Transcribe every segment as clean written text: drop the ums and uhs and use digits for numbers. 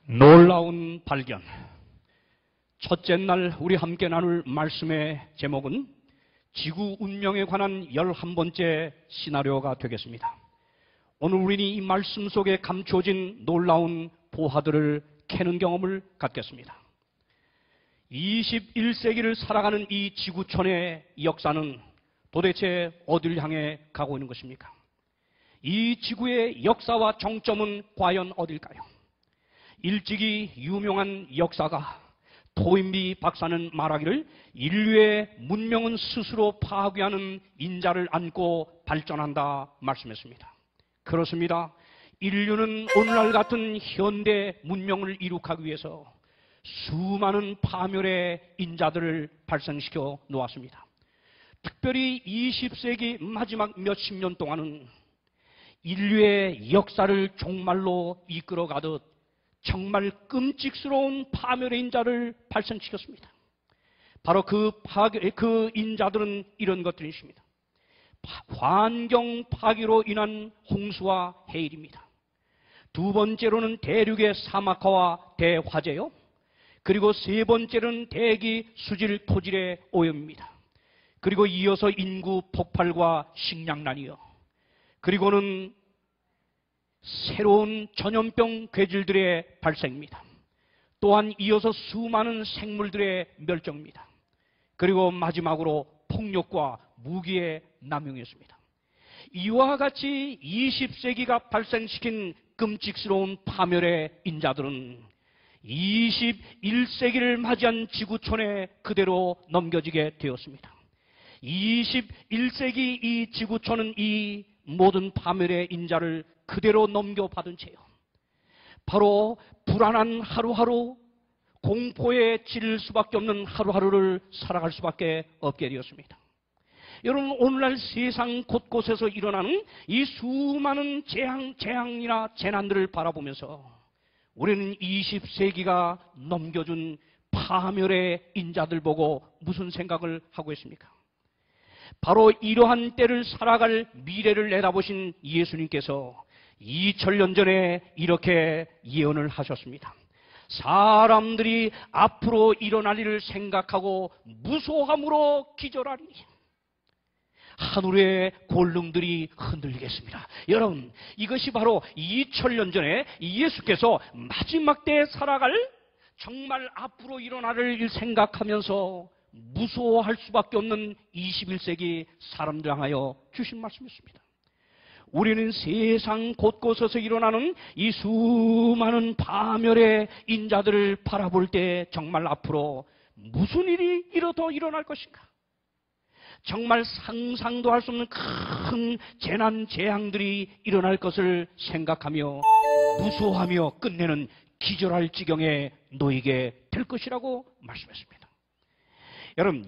놀라운 발견. 첫째 날 우리 함께 나눌 말씀의 제목은 지구 운명에 관한 11번째 시나리오가 되겠습니다. 오늘 우리는 이 말씀 속에 감춰진 놀라운 보화들을 캐는 경험을 갖겠습니다. 21세기를 살아가는 이 지구촌의 역사는 도대체 어디를 향해 가고 있는 것입니까? 이 지구의 역사와 정점은 과연 어딜까요? 일찍이 유명한 역사가 토인비 박사는 말하기를 인류의 문명은 스스로 파괴하는 인자를 안고 발전한다 말씀했습니다. 그렇습니다. 인류는 오늘날 같은 현대 문명을 이룩하기 위해서 수많은 파멸의 인자들을 발생시켜 놓았습니다. 특별히 20세기 마지막 몇십 년 동안은 인류의 역사를 종말로 이끌어가듯 정말 끔찍스러운 파멸의 인자를 발생시켰습니다. 바로 그 인자들은 이런 것들이십니다. 환경 파괴로 인한 홍수와 해일입니다. 두 번째로는 대륙의 사막화와 대화재요. 그리고 세 번째로는 대기 수질 토질의 오염입니다. 그리고 이어서 인구 폭발과 식량난이요. 그리고는 새로운 전염병 괴질들의 발생입니다. 또한 이어서 수많은 생물들의 멸종입니다. 그리고 마지막으로 폭력과 무기의 남용이었습니다. 이와 같이 20세기가 발생시킨 끔찍스러운 파멸의 인자들은 21세기를 맞이한 지구촌에 그대로 넘겨지게 되었습니다. 21세기 이 지구촌은 이 모든 파멸의 인자를 그대로 넘겨받은 채요. 바로 불안한 하루하루, 공포에 질릴 수밖에 없는 하루하루를 살아갈 수밖에 없게 되었습니다. 여러분, 오늘날 세상 곳곳에서 일어나는 이 수많은 재앙이나 재난들을 바라보면서 우리는 20세기가 넘겨준 파멸의 인자들 보고 무슨 생각을 하고 있습니까? 바로 이러한 때를 살아갈 미래를 내다보신 예수님께서 2000년 전에 이렇게 예언을 하셨습니다. 사람들이 앞으로 일어날 일을 생각하고 무소함으로 기절하리니 하늘의 골룸들이 흔들리겠습니다. 여러분, 이것이 바로 2000년 전에 예수께서 마지막 때에 살아갈 정말 앞으로 일어날 일 생각하면서 무서워할 수밖에 없는 21세기 사람들 향하여 주신 말씀이었습니다. 우리는 세상 곳곳에서 일어나는 이 수많은 파멸의 인자들을 바라볼 때 정말 앞으로 무슨 일이 일어날 것인가? 정말 상상도 할 수 없는 큰 재난, 재앙들이 일어날 것을 생각하며 무서워하며 끝내는 기절할 지경에 놓이게 될 것이라고 말씀했습니다. 여러분,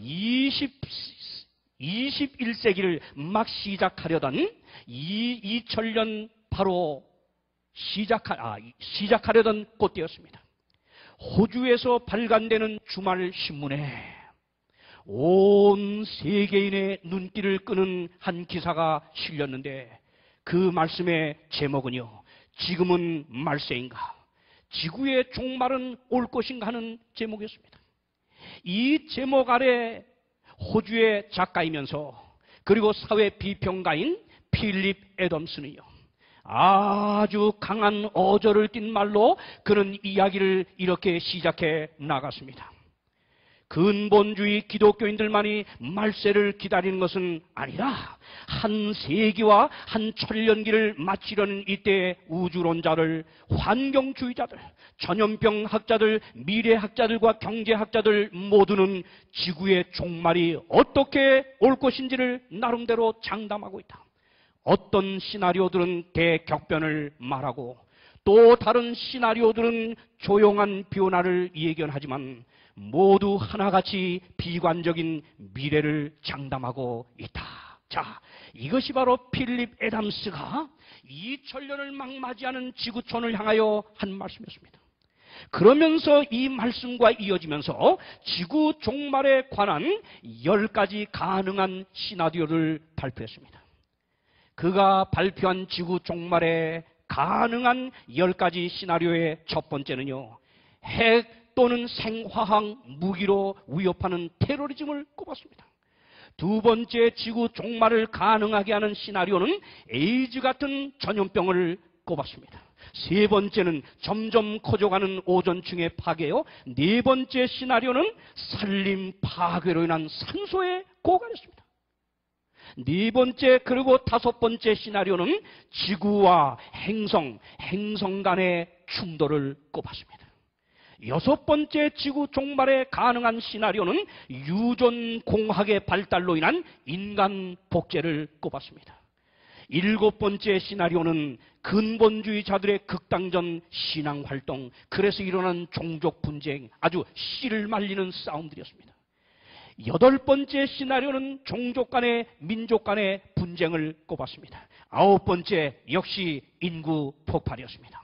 21세기를 막 시작하려던 2000년 바로 시작하려던 그때였습니다. 호주에서 발간되는 주말 신문에 온 세계인의 눈길을 끄는 한 기사가 실렸는데 그 말씀의 제목은요, 지금은 말세인가? 지구의 종말은 올 것인가 하는 제목이었습니다. 이 제목 아래 호주의 작가이면서 그리고 사회 비평가인 필립 애덤스는요, 아주 강한 어조를 띤 말로 그런 이야기를 이렇게 시작해 나갔습니다. 근본주의 기독교인들만이 말세를 기다리는 것은 아니라 한 세기와 한 천년기를 마치려는 이때의 우주론자들, 환경주의자들, 전염병 학자들, 미래학자들과 경제학자들 모두는 지구의 종말이 어떻게 올 것인지를 나름대로 장담하고 있다. 어떤 시나리오들은 대격변을 말하고 또 다른 시나리오들은 조용한 변화를 예견하지만 모두 하나같이 비관적인 미래를 장담하고 있다. 자, 이것이 바로 필립 애담스가 2000년을 막 맞이하는 지구촌을 향하여 한 말씀이었습니다. 그러면서 이 말씀과 이어지면서 지구 종말에 관한 10가지 가능한 시나리오를 발표했습니다. 그가 발표한 지구 종말의 가능한 10가지 시나리오의 첫 번째는요, 핵 또는 생화학 무기로 위협하는 테러리즘을 꼽았습니다. 두 번째, 지구 종말을 가능하게 하는 시나리오는 에이즈 같은 전염병을 꼽았습니다. 세 번째는 점점 커져가는 오존층의 파괴요. 네 번째 시나리오는 산림 파괴로 인한 산소의 고갈이었습니다. 네 번째 그리고 다섯 번째 시나리오는 지구와 행성 간의 충돌을 꼽았습니다. 여섯 번째 지구 종말에 가능한 시나리오는 유전공학의 발달로 인한 인간 복제를 꼽았습니다. 일곱 번째 시나리오는 근본주의자들의 극단전 신앙활동, 그래서 일어난 종족 분쟁, 아주 씨를 말리는 싸움들이었습니다. 여덟 번째 시나리오는 종족 간의, 민족 간의 분쟁을 꼽았습니다. 아홉 번째 역시 인구 폭발이었습니다.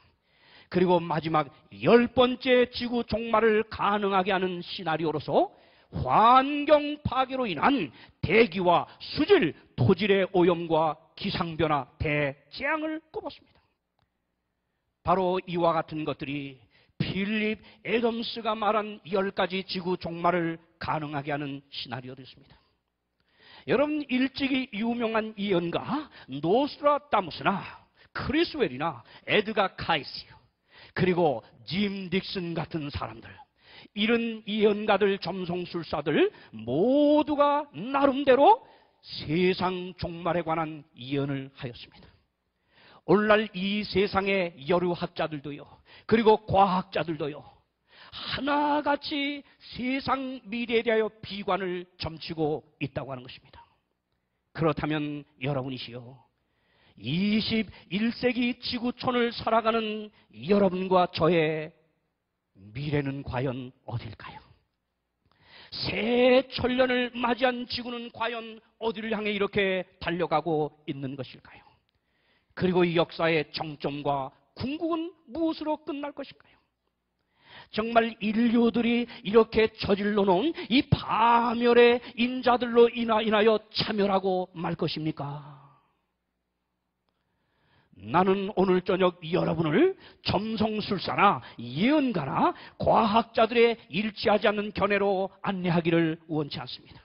그리고 마지막 열 번째 지구 종말을 가능하게 하는 시나리오로서 환경 파괴로 인한 대기와 수질, 토질의 오염과 기상변화, 대재앙을 꼽았습니다. 바로 이와 같은 것들이 필립 애덤스가 말한 10가지 지구 종말을 가능하게 하는 시나리오였습니다. 여러분, 일찍이 유명한 예언가 노스트라다무스나 크리스웰이나 에드가 카이시요, 그리고 짐 딕슨 같은 사람들, 이런 예언가들, 점성술사들 모두가 나름대로 세상 종말에 관한 예언을 하였습니다. 오늘날 이 세상의 여류학자들도요, 그리고 과학자들도요, 하나같이 세상 미래에 대하여 비관을 점치고 있다고 하는 것입니다. 그렇다면 여러분이시여, 21세기 지구촌을 살아가는 여러분과 저의 미래는 과연 어딜까요? 새 천년을 맞이한 지구는 과연 어디를 향해 이렇게 달려가고 있는 것일까요? 그리고 이 역사의 정점과 궁극은 무엇으로 끝날 것일까요? 정말 인류들이 이렇게 저질러 놓은 이 파멸의 인자들로 인하여 참여하고 말 것입니까? 나는 오늘 저녁 여러분을 점성술사나 예언가나 과학자들의 일치하지 않는 견해로 안내하기를 원치 않습니다.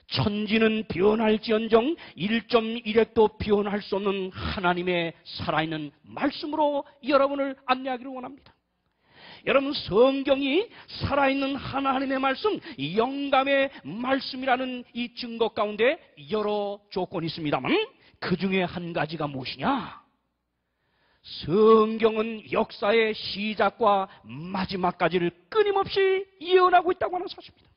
천지는 변할지언정 1.1핵도 변할 수 없는 하나님의 살아있는 말씀으로 여러분을 안내하기를 원합니다. 여러분, 성경이 살아있는 하나님의 말씀, 영감의 말씀이라는 이 증거 가운데 여러 조건이 있습니다만, 그 중에 한 가지가 무엇이냐? 성경은 역사의 시작과 마지막까지를 끊임없이 예언하고 있다고 하는 사실입니다.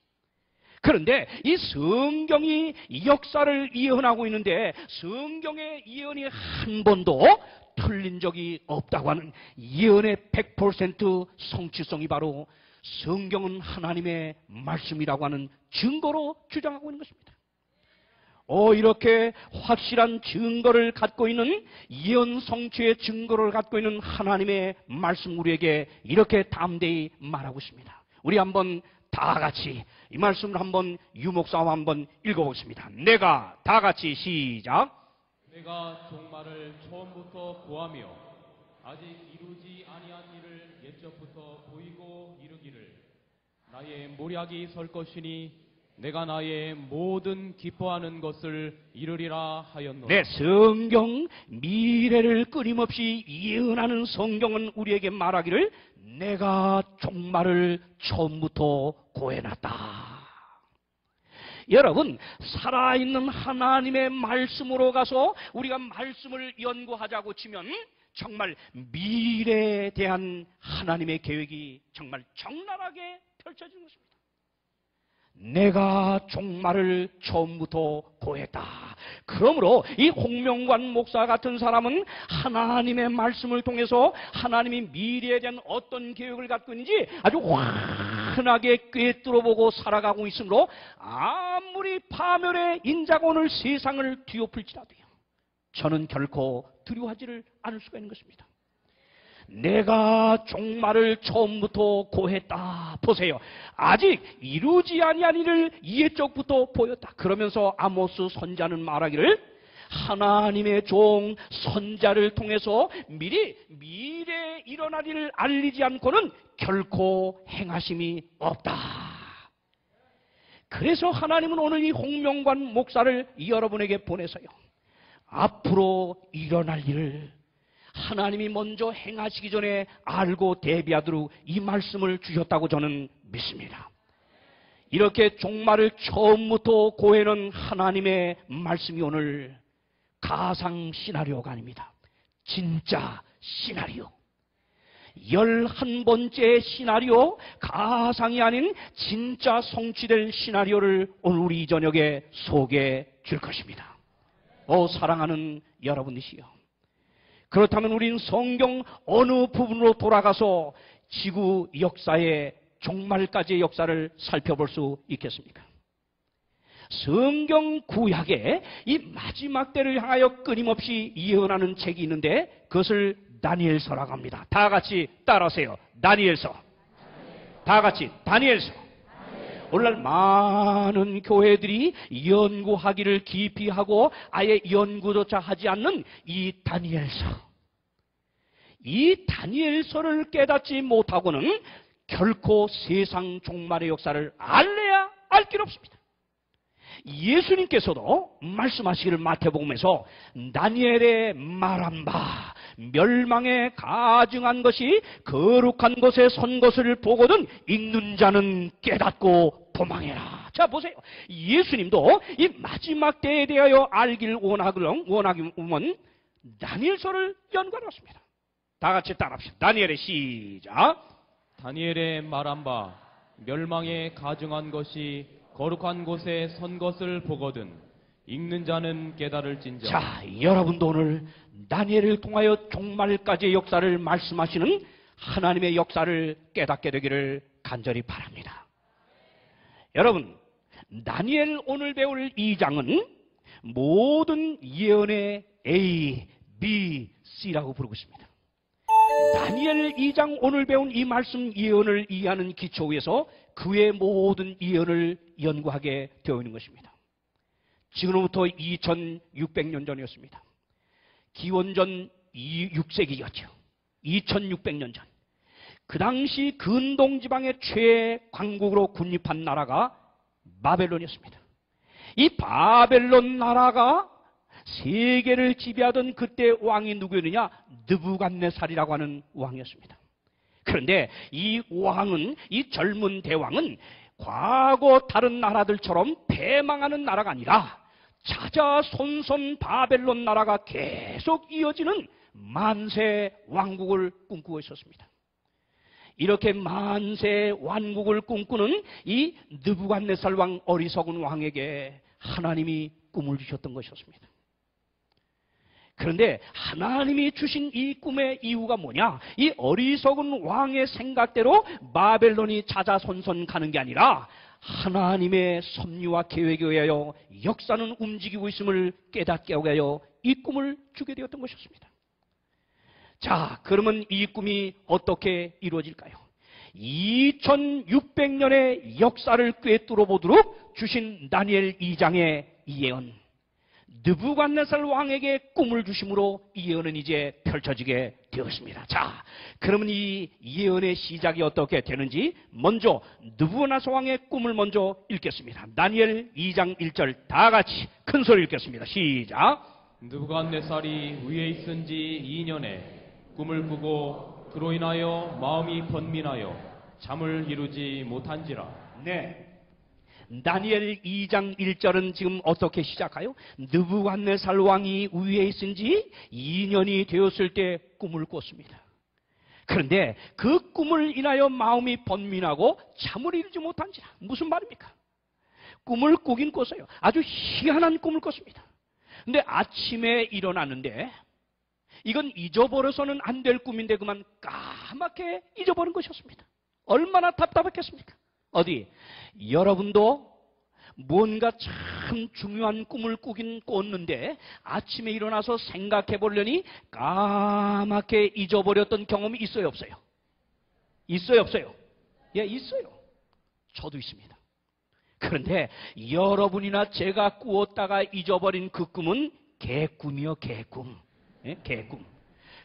그런데 이 성경이 역사를 예언하고 있는데 성경의 예언이 한 번도 틀린 적이 없다고 하는 예언의 100% 성취성이 바로 성경은 하나님의 말씀이라고 하는 증거로 주장하고 있는 것입니다. 이렇게 확실한 증거를 갖고 있는, 예언 성취의 증거를 갖고 있는 하나님의 말씀, 우리에게 이렇게 담대히 말하고 있습니다. 우리 한번 다 같이 이 말씀을 한번 유목사와 한번 읽어보겠습니다. 내가 다 같이 시작. 내가 종말을 처음부터 고하며 아직 이루지 아니한 일을 옛적부터 보이고 이르기를 나의 모략이 설 것이니 내가 나의 모든 기뻐하는 것을 이루리라 하였노라. 네, 성경 미래를 끊임없이 예언하는 성경은 우리에게 말하기를 내가 종말을 처음부터 고해놨다. 여러분, 살아있는 하나님의 말씀으로 가서 우리가 말씀을 연구하자고 치면 정말 미래에 대한 하나님의 계획이 정말 적나라하게 펼쳐지는 것입니다. 내가 종말을 처음부터 고했다. 그러므로 이 홍명관 목사 같은 사람은 하나님의 말씀을 통해서 하나님이 미래에 대한 어떤 계획을 갖고 있는지 아주 환하게 꿰뚫어보고 살아가고 있으므로 아무리 파멸의 인자가 오늘 세상을 뒤엎을지라도요, 저는 결코 두려워하지를 않을 수가 있는 것입니다. 내가 종말을 처음부터 고했다. 보세요. 아직 이루지 아니한 일을 옛적부터 보였다. 그러면서 아모스 선지자는 말하기를 하나님의 종 선자를 통해서 미래에 일어날 일을 알리지 않고는 결코 행하심이 없다. 그래서 하나님은 오늘 이 홍명관 목사를 여러분에게 보내서요, 앞으로 일어날 일을 하나님이 먼저 행하시기 전에 알고 대비하도록 이 말씀을 주셨다고 저는 믿습니다. 이렇게 종말을 처음부터 고해는 하나님의 말씀이 오늘 가상 시나리오가 아닙니다. 진짜 시나리오. 11번째 시나리오, 가상이 아닌 진짜 성취될 시나리오를 오늘 우리 이 저녁에 소개해 줄 것입니다. 사랑하는 여러분이시여, 그렇다면 우리는 성경 어느 부분으로 돌아가서 지구 역사의 종말까지의 역사를 살펴볼 수 있겠습니까? 성경 구약에 이 마지막 때를 향하여 끊임없이 예언하는 책이 있는데 그것을 다니엘서라고 합니다. 다 같이 따라하세요. 다니엘서. 다 같이 다니엘서. 오늘날 많은 교회들이 연구하기를 깊이 하고 아예 연구조차 하지 않는 이 다니엘서. 이 다니엘서를 깨닫지 못하고는 결코 세상 종말의 역사를 알래야 알 길 없습니다. 예수님께서도 말씀하시기를 마태복음에서 다니엘의 말한 바 멸망에 가증한 것이 거룩한 곳에 선 것을 보거든 읽는 자는 깨닫고 도망해라. 자, 보세요. 예수님도 이 마지막 때에 대하여 알길 원하면 다니엘서를 연구하였습니다. 다 같이 따라합시다. 다니엘의 시작. 다니엘의 말한 바 멸망에 가증한 것이 거룩한 곳에 선 것을 보거든 읽는 자는 깨달을진저. 자, 여러분도 오늘 다니엘을 통하여 종말까지의 역사를 말씀하시는 하나님의 역사를 깨닫게 되기를 간절히 바랍니다. 여러분, 다니엘 오늘 배울 2장은 모든 예언의 A, B, C라고 부르고 있습니다. 다니엘 2장 오늘 배운 이 말씀 예언을 이해하는 기초 위에서 그의 모든 예언을 연구하게 되어 있는 것입니다. 지금부터 2600년 전이었습니다. 기원전 6세기였죠. 2600년 전. 그 당시 근동지방의 최강국으로 군립한 나라가 바벨론이었습니다. 이 바벨론 나라가 세계를 지배하던 그때 왕이 누구였느냐? 느부갓네살이라고 하는 왕이었습니다. 그런데 이 왕은, 이 젊은 대왕은 과거 다른 나라들처럼 패망하는 나라가 아니라 자자손손 바벨론 나라가 계속 이어지는 만세 왕국을 꿈꾸고 있었습니다. 이렇게 만세 왕국을 꿈꾸는 이 느부갓네살 왕, 어리석은 왕에게 하나님이 꿈을 주셨던 것이었습니다. 그런데 하나님이 주신 이 꿈의 이유가 뭐냐? 이 어리석은 왕의 생각대로 바벨론이 자자손손 가는 게 아니라 하나님의 섭리와 계획에 의하여 역사는 움직이고 있음을 깨닫게 하게 하여 이 꿈을 주게 되었던 것이었습니다. 자, 그러면 이 꿈이 어떻게 이루어질까요? 2600년의 역사를 꿰뚫어 보도록 주신 다니엘 2장의 이 예언, 느부갓네살 왕에게 꿈을 주심으로 이 예언은 이제 펼쳐지게 되었습니다. 자, 그러면 이 예언의 시작이 어떻게 되는지 먼저 느부갓네살 왕의 꿈을 먼저 읽겠습니다. 다니엘 2장 1절 다 같이 큰 소리 읽겠습니다. 시작. 느부갓네살이 위에 있은 지 2년에 꿈을 꾸고 그로 인하여 마음이 번민하여 잠을 이루지 못한지라. 네. 다니엘 2장 1절은 지금 어떻게 시작하요? 느부갓네살 왕이 위에 있은 지 2년이 되었을 때 꿈을 꿨습니다. 그런데 그 꿈을 인하여 마음이 번민하고 잠을 이루지 못한지라. 무슨 말입니까? 꿈을 꾸긴 꿨어요. 아주 희한한 꿈을 꿨습니다. 근데 아침에 일어났는데 이건 잊어버려서는 안 될 꿈인데 그만 까맣게 잊어버린 것이었습니다. 얼마나 답답했겠습니까? 어디? 여러분도 뭔가 참 중요한 꿈을 꾸긴 꿨는데 아침에 일어나서 생각해 보려니 까맣게 잊어버렸던 경험이 있어요, 없어요? 있어요, 없어요? 예, 있어요. 저도 있습니다. 그런데 여러분이나 제가 꾸었다가 잊어버린 그 꿈은 개꿈이요, 개꿈. 예? 개꿈.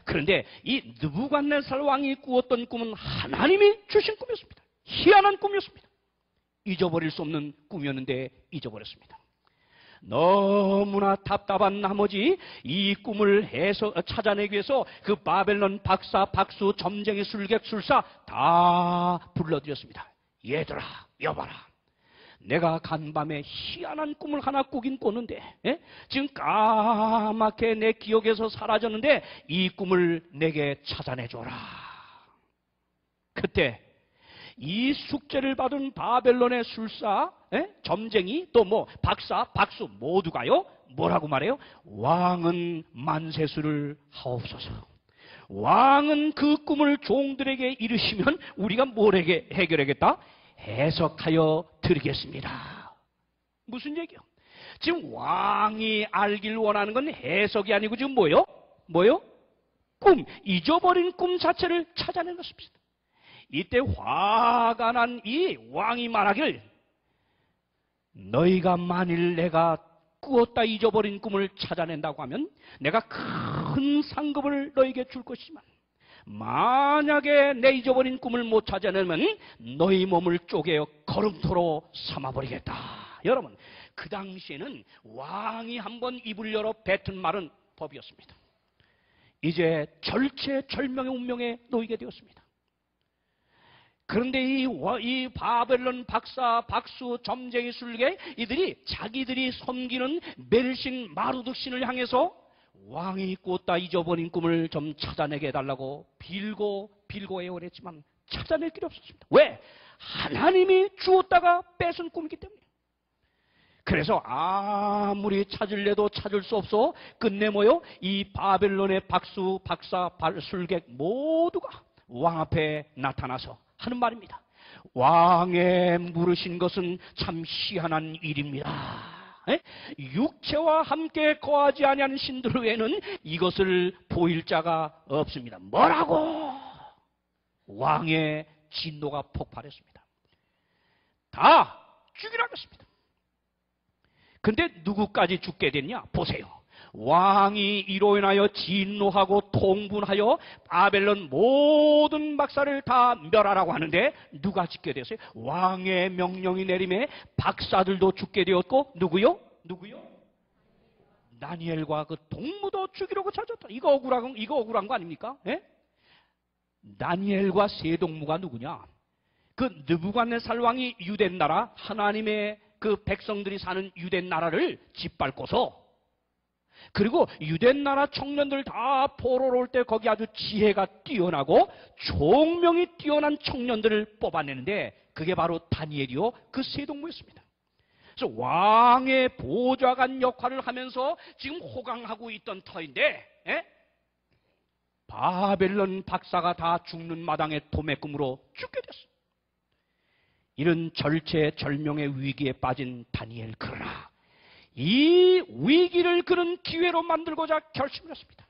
그런데 이 느부갓네살 왕이 꾸었던 꿈은 하나님이 주신 꿈이었습니다. 희한한 꿈이었습니다. 잊어버릴 수 없는 꿈이었는데 잊어버렸습니다. 너무나 답답한 나머지 이 꿈을 찾아내기 위해서 그 바벨론 박사, 박수, 점쟁이, 술객, 술사 다 불러들였습니다. 얘들아, 여봐라. 내가 간밤에 희한한 꿈을 하나 꾸긴 꿨는데 지금 까맣게 내 기억에서 사라졌는데 이 꿈을 내게 찾아내줘라. 그때 이 숙제를 받은 바벨론의 술사, 점쟁이, 또 뭐 박사, 박수 모두가요 뭐라고 말해요? 왕은 만세수를 하옵소서. 왕은 그 꿈을 종들에게 이르시면 우리가 뭐에게 해결하겠다? 해석하여 드리겠습니다. 무슨 얘기요? 지금 왕이 알길 원하는 건 해석이 아니고 지금 뭐요? 꿈, 잊어버린 꿈 자체를 찾아낸 것입니다. 이때 화가 난 이 왕이 말하길, 너희가 만일 내가 꾸었다 잊어버린 꿈을 찾아낸다고 하면 내가 큰 상급을 너희에게 줄 것이지만 만약에 내 잊어버린 꿈을 못 찾아내면 너희 몸을 쪼개어 걸음토로 삼아버리겠다. 여러분, 그 당시에는 왕이 한번 입을 열어 뱉은 말은 법이었습니다. 이제 절체절명의 운명에 놓이게 되었습니다. 그런데 이 바벨론 박사, 박수, 점쟁이, 술객 이들이 자기들이 섬기는 멜신 마루둑 신을 향해서 왕이 꿨다 잊어버린 꿈을 좀 찾아내게 해달라고 빌고 애원했지만 찾아낼 길이 없었습니다. 왜? 하나님이 주었다가 뺏은 꿈이기 때문에. 그래서 아무리 찾을래도 찾을 수 없어 끝내 뭐요? 이 바벨론의 박수, 박사, 술객 모두가 왕 앞에 나타나서 하는 말입니다. 왕의 물으신 것은 참 희한한 일입니다. 육체와 함께 거하지 아니하는 신들 외에는 이것을 보일 자가 없습니다. 뭐라고? 왕의 진노가 폭발했습니다. 다 죽이라고 했습니다. 근데 누구까지 죽게 됐냐? 보세요. 왕이 이로 인하여 진노하고 통분하여 바벨론 모든 박사를 다 멸하라고 하는데 누가 죽게 됐어요? 왕의 명령이 내림에 박사들도 죽게 되었고 누구요? 다니엘과 그 동무도 죽이려고 찾았다. 이거 억울한 거 아닙니까? 다니엘과 세 동무가 누구냐? 그 느부갓네살 왕이 유대 나라, 하나님의 그 백성들이 사는 유대 나라를 짓밟고서, 그리고 유대 나라 청년들 다 포로로 올 때 거기 아주 지혜가 뛰어나고 총명이 뛰어난 청년들을 뽑아내는데 그게 바로 다니엘이요 그 세 동무였습니다. 그래서 왕의 보좌관 역할을 하면서 지금 호강하고 있던 터인데 바벨론 박사가 다 죽는 마당에 도매금으로 죽게 됐어요. 이런 절체절명의 위기에 빠진 다니엘, 그러나 이 위기를 그는 기회로 만들고자 결심을 했습니다.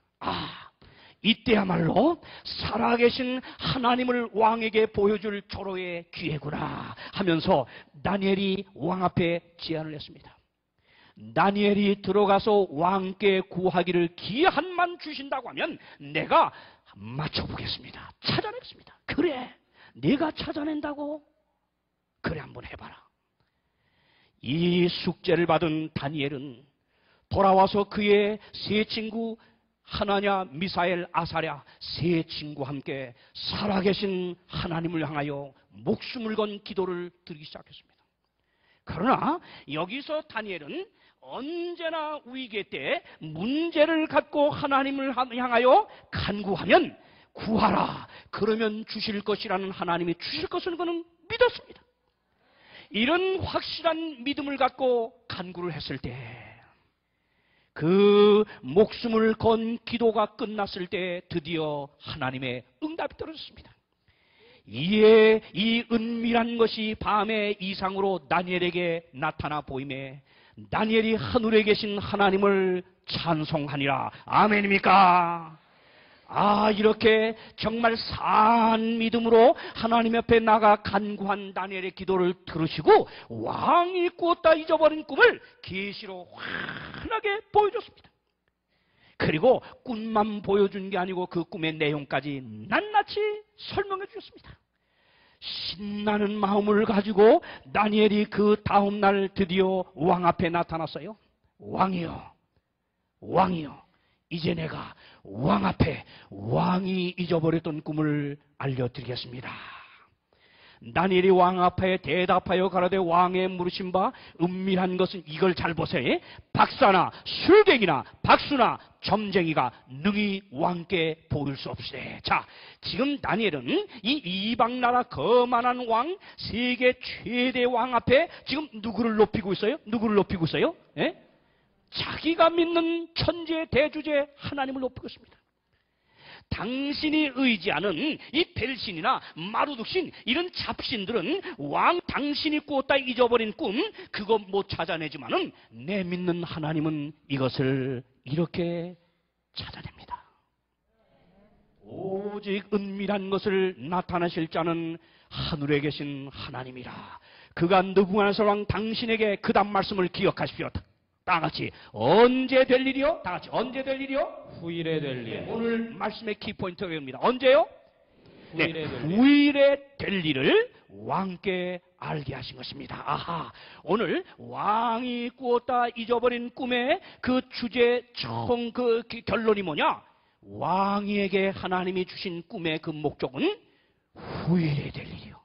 이때야말로 살아계신 하나님을 왕에게 보여줄 절호의 기회구나 하면서 다니엘이 왕 앞에 제안을 했습니다. 다니엘이 들어가서 왕께 구하기를 기한만 주신다고 하면 내가 맞춰보겠습니다. 찾아내겠습니다. 그래, 네가 찾아낸다고? 그래, 한번 해봐라. 이 숙제를 받은 다니엘은 돌아와서 그의 세 친구 하나냐, 미사엘, 아사랴 세 친구와 함께 살아계신 하나님을 향하여 목숨을 건 기도를 드리기 시작했습니다. 그러나 여기서 다니엘은 언제나 위기 때 문제를 갖고 하나님을 향하여 간구하면 구하라, 그러면 주실 것이라는 하나님이 주실 것을 그는 믿었습니다. 이런 확실한 믿음을 갖고 간구를 했을 때, 그 목숨을 건 기도가 끝났을 때 드디어 하나님의 응답이 떨어졌습니다. 이에 이 은밀한 것이 밤의 이상으로 다니엘에게 나타나 보임에 다니엘이 하늘에 계신 하나님을 찬송하니라. 아멘입니까? 이렇게 정말 산 믿음으로 하나님 옆에 나가 간구한 다니엘의 기도를 들으시고 왕이 꾸었다 잊어버린 꿈을 계시로 환하게 보여줬습니다. 그리고 꿈만 보여준 게 아니고 그 꿈의 내용까지 낱낱이 설명해 주셨습니다. 신나는 마음을 가지고 다니엘이 그 다음날 드디어 왕 앞에 나타났어요. 왕이여, 왕이여, 이제 내가 왕 앞에 왕이 잊어버렸던 꿈을 알려드리겠습니다. 다니엘이 왕 앞에 대답하여 가라되 왕의 물으신 바 은밀한 것은 이걸 잘 보세요. 박사나 술객이나 박수나 점쟁이가 능히 왕께 보일 수 없으되. 자, 지금 다니엘은 이 이방나라 거만한 왕, 세계 최대 왕 앞에 지금 누구를 높이고 있어요? 누구를 높이고 있어요? 예? 자기가 믿는 천재 대주제 하나님을 높이고 있습니다. 당신이 의지하는 이 벨신이나 마루둑신 이런 잡신들은 왕 당신이 꾸었다 잊어버린 꿈 그거 못 찾아내지만은 내 믿는 하나님은 이것을 이렇게 찾아냅니다. 오직 은밀한 것을 나타내실 자는 하늘에 계신 하나님이라. 그가 느부갓네살 왕 당신에게 그다음 말씀을 기억하십시오. 다 같이 언제 될 일이요? 다 같이 언제 될 일이요? 후일에 될 일. 오늘 말씀의 키포인트가 여기입니다. 언제요? 후일에 네, 될 일. 후일에 될 일을 왕께 알게 하신 것입니다. 아하, 오늘 왕이 꾸었다 잊어버린 꿈의 그 주제 총 그 결론이 뭐냐? 왕에게 하나님이 주신 꿈의 그 목적은 후일에 될 일이요.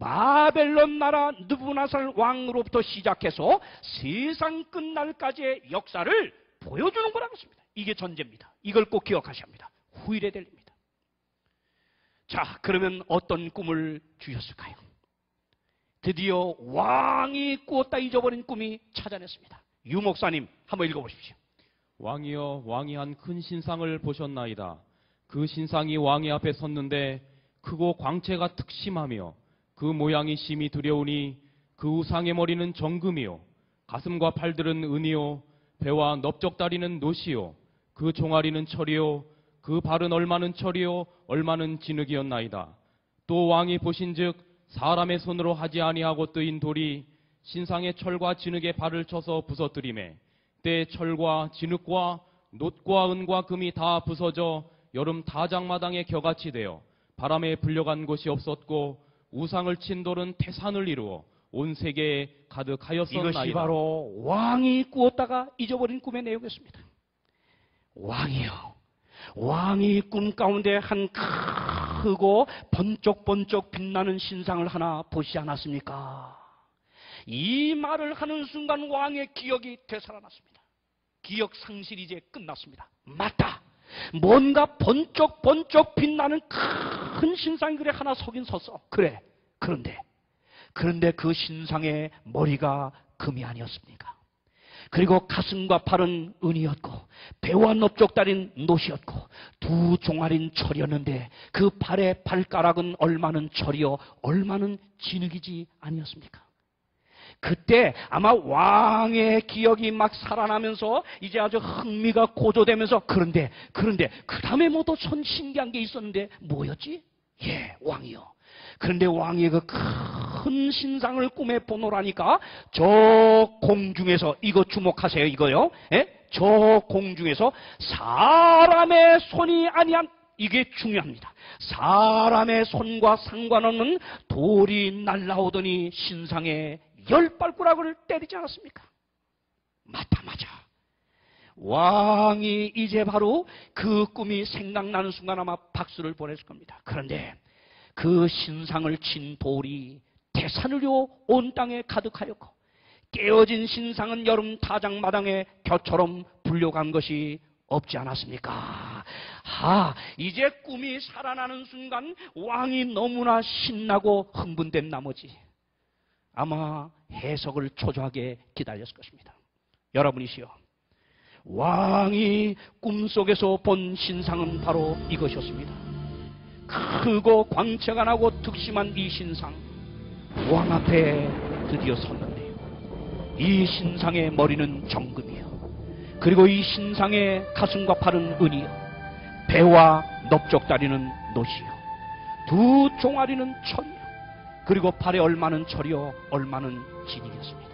바벨론 나라 느부갓네살 왕으로부터 시작해서 세상 끝날까지의 역사를 보여주는 거라고 했습니다. 이게 전제입니다. 이걸 꼭 기억하셔야 합니다. 후일에 될 일입니다. 자, 그러면 어떤 꿈을 주셨을까요? 드디어 왕이 꾸었다 잊어버린 꿈이 찾아냈습니다. 유 목사님 한번 읽어보십시오. 왕이여, 왕이 한 큰 신상을 보셨나이다. 그 신상이 왕의 앞에 섰는데 크고 광채가 특심하며 그 모양이 심히 두려우니 그 우상의 머리는 정금이요 가슴과 팔들은 은이요 배와 넓적다리는 노시요 그 종아리는 철이요 그 발은 얼마는 철이요 얼마는 진흙이었나이다. 또 왕이 보신즉 사람의 손으로 하지 아니하고 뜨인 돌이 신상의 철과 진흙의 발을 쳐서 부서뜨리매 때 철과 진흙과 놋과 은과 금이 다 부서져 여름 다장마당에 겨같이 되어 바람에 불려간 곳이 없었고 우상을 친 돌은 태산을 이루어 온 세계에 가득하였었나이다. 이것이 바로 왕이 꾸었다가 잊어버린 꿈의 내용이었습니다. 왕이요, 왕이 꿈 가운데 한 크고 번쩍번쩍 빛나는 신상을 하나 보시지 않았습니까? 이 말을 하는 순간 왕의 기억이 되살아났습니다. 기억 상실이 이제 끝났습니다. 맞다, 뭔가 번쩍번쩍 빛나는 큰 신상이 그래 하나 서긴 섰어. 그래. 그런데 그 신상의 머리가 금이 아니었습니까? 그리고 가슴과 팔은 은이었고 배와 넓적다리는 놋이었고 두 종아리는 철이었는데 그 발의 발가락은 얼마는 철이요 얼마는 진흙이지 아니었습니까? 그때 아마 왕의 기억이 막 살아나면서 이제 아주 흥미가 고조되면서 그런데 그 다음에 뭐 더 신기한 게 있었는데 뭐였지? 예, 왕이요. 그런데 왕이 그 큰 신상을 꿈에 보노라니까 저 공중에서 이거 주목하세요. 이거요. 예? 저 공중에서 사람의 손이 아니한 이게 중요합니다. 사람의 손과 상관없는 돌이 날라오더니 신상에 열 발가락을 때리지 않았습니까? 맞다, 맞아. 왕이 이제 바로 그 꿈이 생각나는 순간 아마 박수를 보냈을 겁니다. 그런데 그 신상을 친 돌이 태산으로 온 땅에 가득하였고 깨어진 신상은 여름 타작마당에 겨처럼 불려간 것이 없지 않았습니까? 이제 꿈이 살아나는 순간 왕이 너무나 신나고 흥분된 나머지 아마 해석을 초조하게 기다렸을 것입니다. 여러분이시여, 왕이 꿈속에서 본 신상은 바로 이것이었습니다. 크고 광채가 나고 특심한 이 신상, 왕 앞에 드디어 섰는데요. 이 신상의 머리는 정금이요, 그리고 이 신상의 가슴과 팔은 은이요, 배와 넓적다리는 놋이요, 두 종아리는 철이요, 그리고 발에 얼마는 철이요 얼마는 진이었습니다.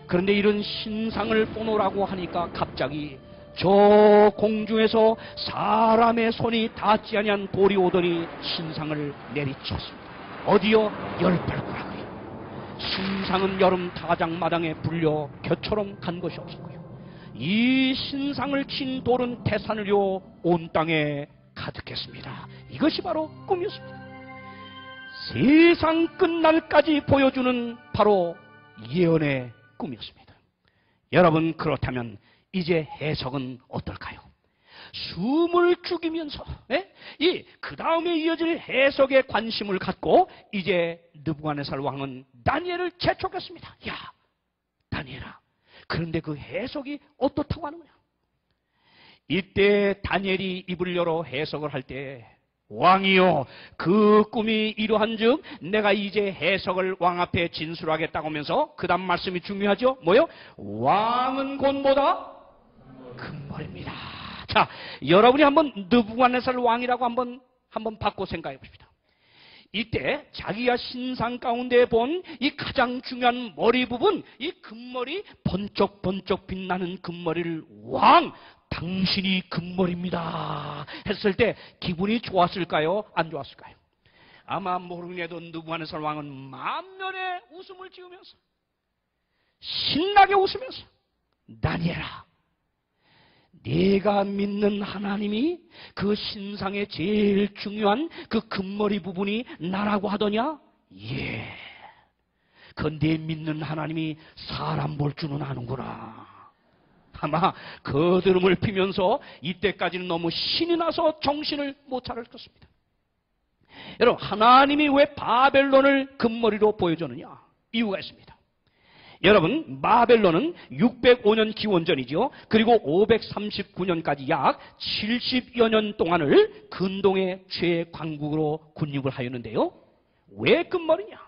그런데 이런 신상을 보노라고 하니까 갑자기 저 공중에서 사람의 손이 닿지 아니한 돌이 오더니 신상을 내리쳤습니다. 어디요? 열 발가락이요. 신상은 여름 타작마당에 불려 겨처럼 간 것이 없었고요. 이 신상을 친 돌은 태산을요 온 땅에 가득했습니다. 이것이 바로 꿈이었습니다. 세상 끝날까지 보여주는 바로 예언의 꿈이었습니다. 여러분, 그렇다면 이제 해석은 어떨까요? 숨을 죽이면서 그 다음에 이어질 해석에 관심을 갖고 이제 느부갓네살 왕은 다니엘을 재촉했습니다. 야, 다니엘아, 그런데 그 해석이 어떻다고 하는 거야? 이때 다니엘이 입을 열어 해석을 할 때, 왕이요, 그 꿈이 이러한즉 내가 이제 해석을 왕 앞에 진술하겠다고 하면서 그 다음 말씀이 중요하죠. 뭐요? 왕은 곧 뭐다? 금벌입니다. 자, 여러분이 한번 느부갓네살 왕이라고 한번 바꿔 생각해 봅시다. 이때 자기가 신상 가운데 본 이 가장 중요한 머리 부분, 이 금머리, 번쩍번쩍 빛나는 금머리를 왕, 당신이 금머리입니다 했을 때 기분이 좋았을까요? 안 좋았을까요? 아마 모르겠도 느부갓네살 왕은 만면에 웃음을 지으면서 신나게 웃으면서, 다니엘아, 네가 믿는 하나님이 그 신상의 제일 중요한 그 금머리 부분이 나라고 하더냐? 예. 그런데 믿는 하나님이 사람 볼 줄은 아는구나. 아마 거드름을 피면서 이때까지는 너무 신이 나서 정신을 못 차릴 것입니다. 여러분, 하나님이 왜 바벨론을 금머리로 보여주느냐? 이유가 있습니다. 여러분, 바벨론은 605년 기원전이죠. 그리고 539년까지 약 70여 년 동안을 근동의 최강국으로 군림을 하였는데요. 왜 금머리냐?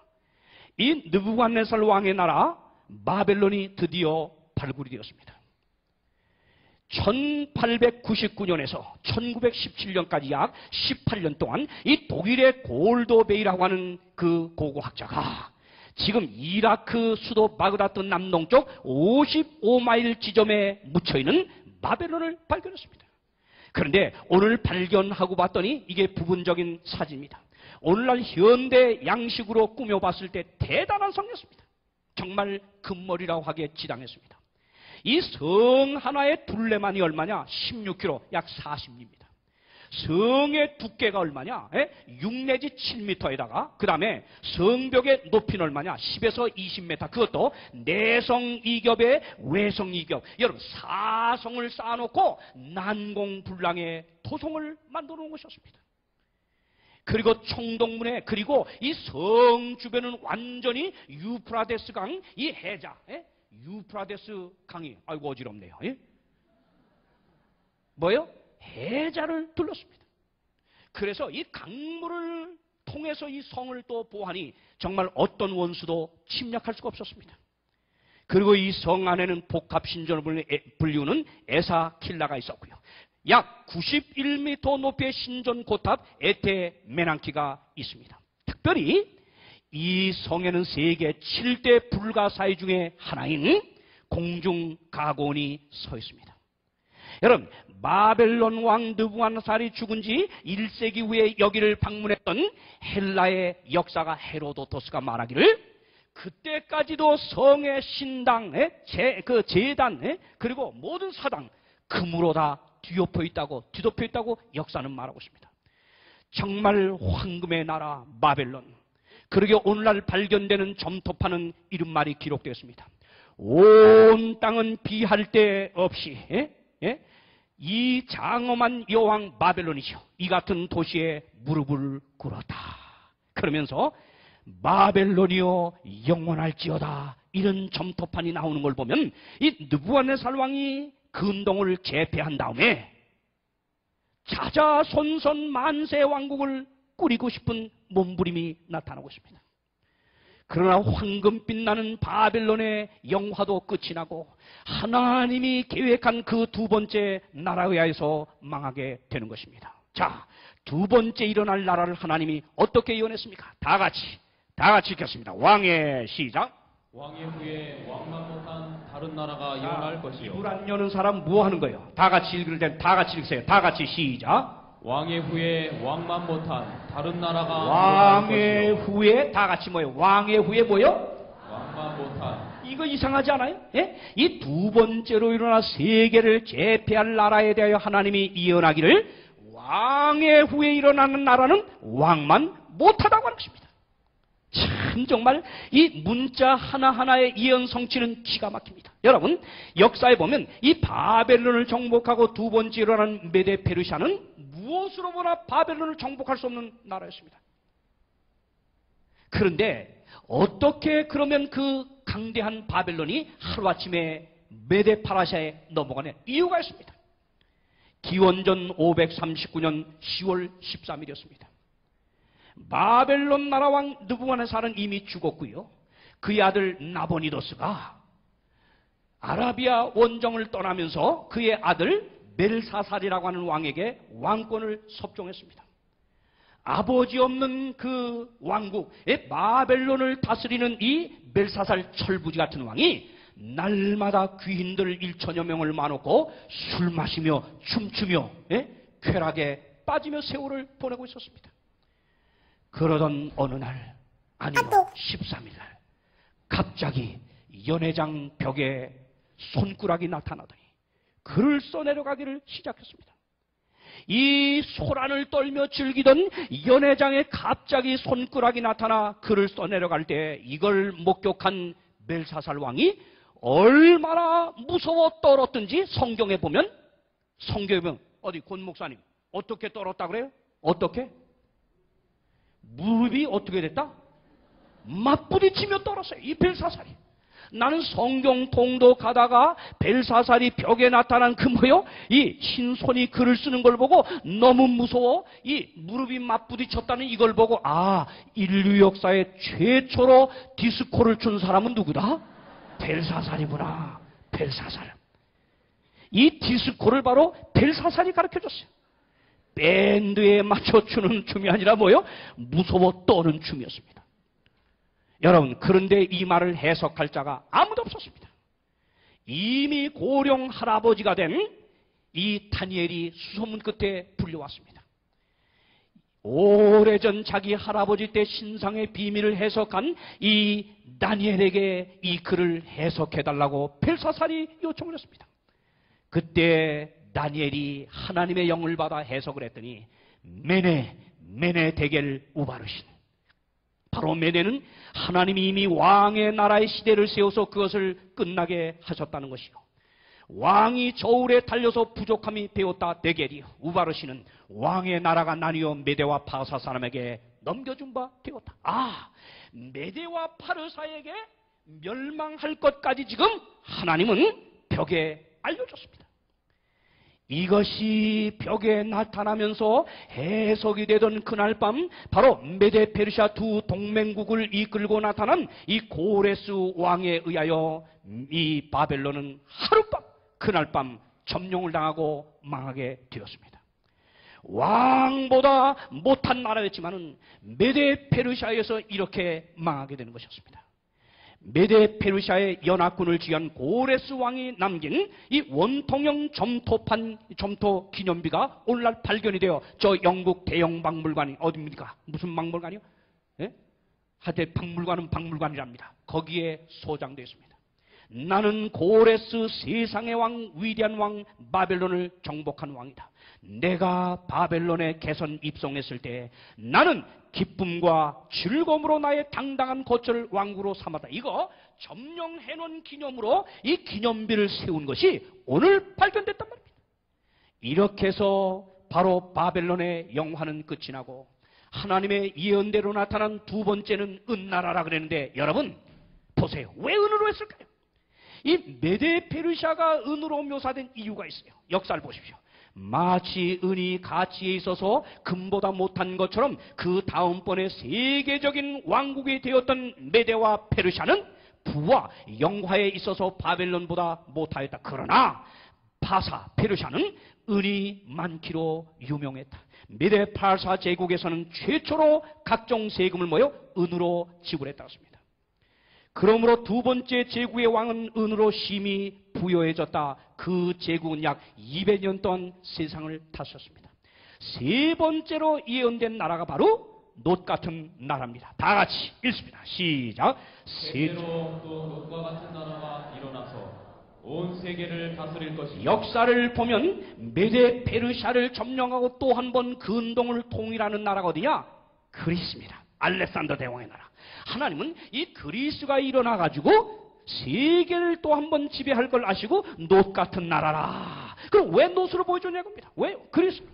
이 느부갓네살 왕의 나라 바벨론이 드디어 발굴이 되었습니다. 1899년에서 1917년까지 약 18년 동안 이 독일의 골도베이라고 하는 그 고고학자가 지금 이라크 수도 바그다드 남동쪽 55마일 지점에 묻혀있는 바벨론을 발견했습니다. 그런데 오늘 발견하고 봤더니 이게 부분적인 사진입니다. 오늘날 현대 양식으로 꾸며봤을 때 대단한 성이었습니다. 정말 금머리라고 하기에 지당했습니다. 이 성 하나의 둘레만이 얼마냐? 16km, 약 40리입니다. 성의 두께가 얼마냐? 6 내지 7m에다가 그 다음에 성벽의 높이는 얼마냐? 10에서 20m. 그것도 내성 2겹에 외성 2겹. 여러분, 사성을 쌓아놓고 난공불락의 토성을 만들어 놓은 것이었습니다. 그리고 청동문에, 그리고 이 성 주변은 완전히 유프라데스 강, 이 해자, 유프라데스 강이, 아이고 어지럽네요. 뭐요? 해자를 둘렀습니다. 그래서 이 강물을 통해서 이 성을 또 보하니 정말 어떤 원수도 침략할 수가 없었습니다. 그리고 이 성 안에는 복합신전을 불리우는 에사킬라가 있었고요. 약 91m 높이의 신전 고탑 에테 메난키가 있습니다. 특별히 이 성에는 세계 7대 불가사의 중에 하나인 공중가고원이 서 있습니다. 여러분, 바벨론 왕 느부갓네살이 죽은 지 1세기 후에 여기를 방문했던 헬라의 역사가 헤로도토스가 말하기를 그때까지도 성의 신당, 그 제단, 그리고 모든 사당 금으로 다 뒤덮여 있다고 역사는 말하고 있습니다. 정말 황금의 나라 바벨론. 그러게 오늘날 발견되는 점토파는 이런 말이 기록되었습니다. 온 땅은 비할 데 없이 이 장엄한 여왕 바벨론이죠. 이 같은 도시에 무릎을 꿇었다. 그러면서 바벨론이여 영원할지어다. 이런 점토판이 나오는 걸 보면 이 느부갓네살 왕이 근동을 제패한 다음에 자자손손 만세 왕국을 꾸리고 싶은 몸부림이 나타나고 있습니다. 그러나 황금빛 나는 바벨론의 영화도 끝이 나고 하나님이 계획한 그 두 번째 나라에 의해서 망하게 되는 것입니다. 자, 두 번째 일어날 나라를 하나님이 어떻게 예언했습니까? 다 같이 읽겠습니다. 왕의 시작. 왕의 후에 왕만 못한 다른 다른 나라가 일어날 것이요. 이불 안 여는 사람 뭐 하는 거예요? 다 같이 읽을 땐 다 같이 읽으세요. 다 같이 시작. 왕의 후에 왕만 못한 다른 나라가 왕의 일어날 것이요. 후에 다 같이 뭐예요? 왕의 후에 뭐요? 왕만 못한 이거 이상하지 않아요? 예? 이 두 번째로 일어나 세계를 제패할 나라에 대하여 하나님이 예언하기를 왕의 후에 일어나는 나라는 왕만 못하다고 하는 것입니다. 참 정말 이 문자 하나하나의 예언 성취는 기가 막힙니다. 여러분 역사에 보면 이 바벨론을 정복하고 두 번째 일어난 메데 페르시아는 무엇으로 보나 바벨론을 정복할 수 없는 나라였습니다. 그런데 어떻게 그러면 그 강대한 바벨론이 하루아침에 메데 파라시아에 넘어가는 이유가 있습니다. 기원전 539년 10월 13일이었습니다. 바벨론 나라왕 느부갓네살은 이미 죽었고요. 그의 아들 나보니도스가 아라비아 원정을 떠나면서 그의 아들 벨사살이라고 하는 왕에게 왕권을 섭종했습니다. 아버지 없는 그 왕국의 바벨론을 다스리는 이 벨사살 철부지 같은 왕이 날마다 귀인들 1천여 명을 모아놓고 술 마시며 춤추며 쾌락에 빠지며 세월을 보내고 있었습니다. 그러던 어느 날, 아니요 13일 날 갑자기 연회장 벽에 손가락이 나타나더니 글을 써내려가기를 시작했습니다. 이 소란을 떨며 즐기던 연회장에 갑자기 손가락이 나타나 글을 써내려갈 때 이걸 목격한 벨사살 왕이 얼마나 무서워 떨었든지 성경에 보면 어디 권 목사님 어떻게 떨었다 그래요? 어떻게? 무릎이 어떻게 됐다? 맞부딪히며 떨었어요. 이 벨사살이. 나는 성경 통도 가다가 벨사살이 벽에 나타난 그 뭐요? 이 신손이 글을 쓰는 걸 보고 너무 무서워 이 무릎이 맞부딪혔다는 이걸 보고 인류 역사의 최초로 디스코를 춘 사람은 누구다? 벨사살이구나. 벨사살. 이 디스코를 바로 벨사살이 가르쳐줬어요. 밴드에 맞춰 추는 춤이 아니라 뭐요? 무서워 떠는 춤이었습니다. 여러분 그런데 이 말을 해석할 자가 아무도 없었습니다. 이미 고령 할아버지가 된 이 다니엘이 수소문 끝에 불려왔습니다. 오래전 자기 할아버지 때 신상의 비밀을 해석한 이 다니엘에게 이 글을 해석해달라고 벨사살이 요청을 했습니다. 그때 다니엘이 하나님의 영을 받아 해석을 했더니 메네 데겔 우바르신, 바로 메네는 하나님이 이미 왕의 나라의 시대를 세워서 그것을 끝나게 하셨다는 것이요, 왕이 저울에 달려서 부족함이 되었다. 데겔이요, 우바르신은 왕의 나라가 나뉘어 메대와 파르사 사람에게 넘겨준 바 되었다. 메대와 파르사에게 멸망할 것까지 지금 하나님은 벽에 알려줬습니다. 이것이 벽에 나타나면서 해석이 되던 그날 밤, 바로 메데 페르시아 두 동맹국을 이끌고 나타난 이 고레스 왕에 의하여 이 바벨론은 하룻밤, 그날 밤 점령을 당하고 망하게 되었습니다. 왕보다 못한 나라였지만은 메데 페르시아에서 이렇게 망하게 되는 것이었습니다. 메데 페르시아의 연합군을 지휘한 고레스 왕이 남긴 이 원통형 점토 기념비가 오늘날 발견이 되어 저 영국 대형 박물관이 어디입니까? 무슨 박물관이요? 하여튼 박물관은 박물관이랍니다. 거기에 소장되어 있습니다. 나는 고레스 세상의 왕, 위대한 왕, 바벨론을 정복한 왕이다. 내가 바벨론에 개선 입성했을 때 나는 기쁨과 즐거움으로 나의 당당한 거처를 왕국으로 삼았다. 이거 점령해놓은 기념으로 이 기념비를 세운 것이 오늘 발견됐단 말입니다. 이렇게 해서 바로 바벨론의 영화는 끝이 나고 하나님의 예언대로 나타난 두 번째는 은나라라 그랬는데, 여러분 보세요. 왜 은으로 했을까요? 이 메데 페르시아가 은으로 묘사된 이유가 있어요. 역사를 보십시오. 마치 은이 가치에 있어서 금보다 못한 것처럼 그 다음번에 세계적인 왕국이 되었던 메데와 페르시아는 부와 영화에 있어서 바벨론보다 못하였다. 그러나 파사, 페르시아는 은이 많기로 유명했다. 메데 파사 제국에서는 최초로 각종 세금을 모여 은으로 지불했다고 했습니다. 그러므로 두 번째 제국의 왕은 은으로 심히 부여해졌다. 그 제국은 약 200년 동안 세상을 다스렸습니다. 세 번째로 예언된 나라가 바로 놋 같은 나라입니다. 다 같이 읽습니다. 시작. 셋째로 또 놋과 같은 나라가 일어나서 온 세계를 다스릴 것입니다. 역사를 보면 메데 페르시아를 점령하고 또 한 번 근동을 통일하는 나라가 어디냐? 그리스입니다. 알렉산더 대왕의 나라. 하나님은 이 그리스가 일어나가지고 세계를 또 한 번 지배할 걸 아시고 놋 같은 나라라. 그럼 왜 놋으로 보여줬냐고 합니다. 왜요? 그리스로.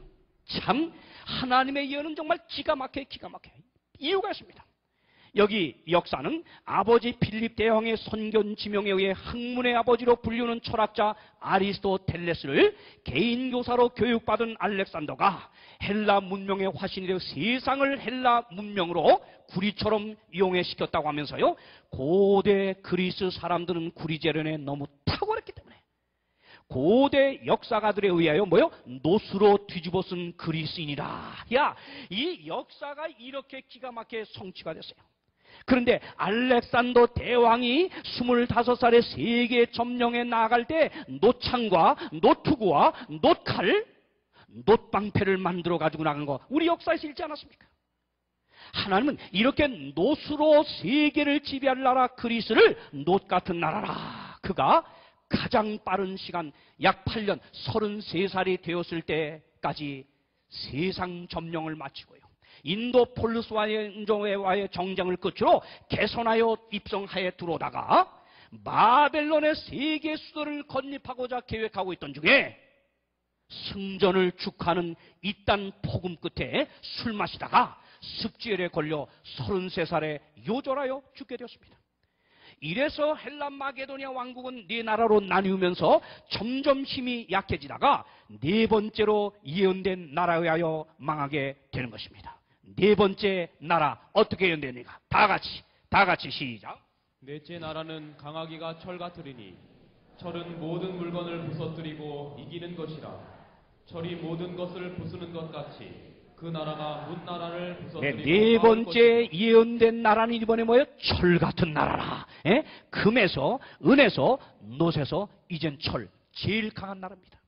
참 하나님의 예언은 정말 기가 막혀요. 기가 막혀요. 이유가 있습니다. 여기 역사는 아버지 필립 대왕의 선견 지명에 의해 학문의 아버지로 불리는 철학자 아리스토텔레스를 개인 교사로 교육받은 알렉산더가 헬라 문명의 화신이 되어 세상을 헬라 문명으로 구리처럼 이용시켰다고 하면서요, 고대 그리스 사람들은 구리 재련에 너무 탁월했기 때문에 고대 역사가들에 의하여 뭐요? 놋으로 뒤집어 쓴 그리스인이라. 야, 이 역사가 이렇게 기가 막히게 성취가 됐어요. 그런데 알렉산더 대왕이 25살에 세계 점령에 나아갈 때 놋창과 놋투구와 놋칼, 놋방패를 만들어 가지고 나간 거 우리 역사에서 읽지 않았습니까? 하나님은 이렇게 놋으로 세계를 지배할 나라 그리스를 놋 같은 나라라. 그가 가장 빠른 시간 약 8년 33살이 되었을 때까지 세상 점령을 마치고요, 인도 폴루스와의 정쟁을 끝으로 개선하여 입성하에 들어오다가 바벨론의 세계 수도를 건립하고자 계획하고 있던 중에 승전을 축하하는 이딴 폭음 끝에 술 마시다가 습지열에 걸려 33살에 요절하여 죽게 되었습니다. 이래서 헬라 마게도니아 왕국은 네 나라로 나뉘면서 점점 힘이 약해지다가 네 번째로 예언된 나라에 의하여 망하게 되는 것입니다. 네 번째 나라 어떻게 예언되는가? 다 같이 시작. 넷째 나라는 강하기가 철 같으리니 철은 모든 물건을 부서뜨리고 이기는 것이라. 철이 모든 것을 부수는 것 같이 그 나라가 문 나라를 부서뜨리고 네 번째 예언된 나라는 이번에 뭐예요? 철 같은 나라라. 금에서, 은에서, 놋에서 이젠 철, 제일 강한 나라입니다.